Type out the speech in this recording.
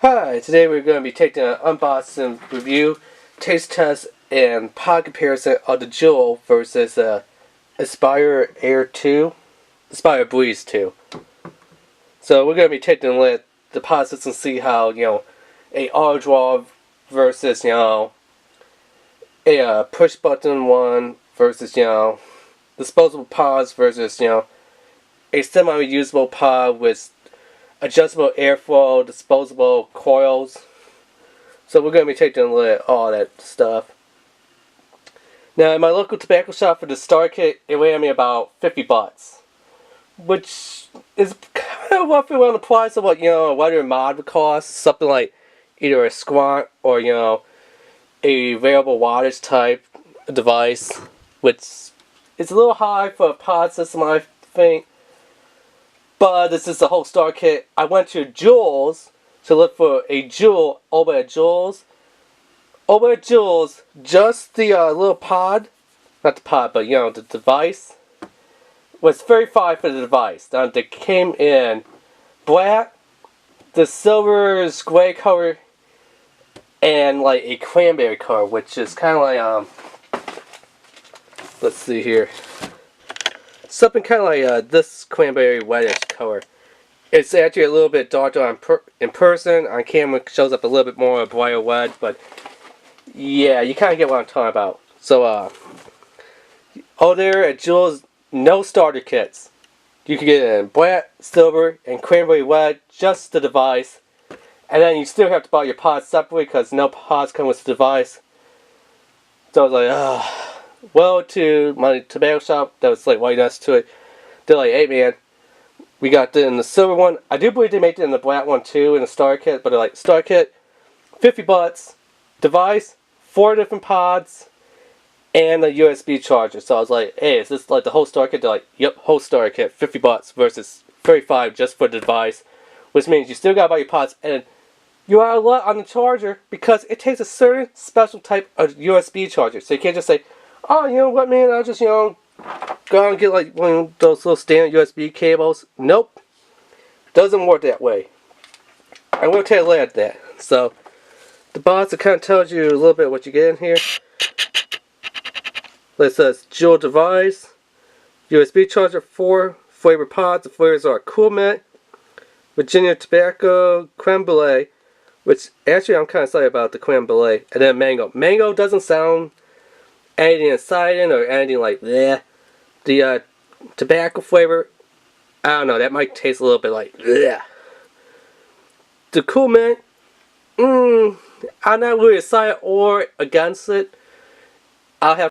Hi, today we're going to be taking an unboxing review, taste test, and pod comparison of the JUUL versus Aspire Air 2, Aspire Breeze 2. So we're going to be taking a look at the pod system and see how, a auto draw versus, a push button one versus, disposable pods versus, a semi-reusable pod with adjustable airflow, disposable coils. So we're going to be taking a look at all that stuff. Now, in my local tobacco shop for the Star Kit, it ran me about 50 bucks, which is kind of roughly around the price of what, a regular mod would cost. Something like either a squat or, a variable wattage type device, which is a little high for a pod system, I think. But this is the whole Star Kit. I went to JUUL's to look for a JUUL over at JUUL's. Over at JUUL's, just the little pod, not the pod, but the device, was $35 for the device. Now, they came in black, the silver gray color, and like a cranberry color, which is kind of like, let's see here. Something kind of like this cranberry reddish color. It's actually a little bit darker in person. On camera, it shows up a little bit more brighter red, but yeah, you kind of get what I'm talking about. So, over there at JUUL's, no starter kits. You can get it in black, silver, and cranberry red, just the device. And then you still have to buy your pods separately because no pods come with the device. So I was like, well, to my tobacco shop that was like right next to it, they're like, hey man, we got it in the silver one. I do believe they made it in the black one too, in the Star Kit, but they're like, Star Kit, 50 bucks, device, 4 different pods, and a USB charger. So I was like, hey, is this like the whole Star Kit? They're like, yep, whole Star Kit, 50 bucks versus 35 just for the device, which means you still gotta buy your pods, and you are a lot on the charger because it takes a certain special type of USB charger. So you can't just say, oh, you know what, man, I'll just, go out and get like one of those little standard USB cables. Nope. Doesn't work that way. I'm going to take a look at that. So, the box, it kind of tells you a little bit what you get in here. It says JUUL device, USB charger, 4 flavor pods. The flavors are Cool Mint, Virginia Tobacco, Creme Brulee, which actually I'm kind of excited about the Creme Brulee, and then Mango. Mango doesn't sound anything exciting or anything like that. The tobacco flavor, I don't know, that might taste a little bit like bleh. The Cool Mint, I'm not really excited or against it. I'll have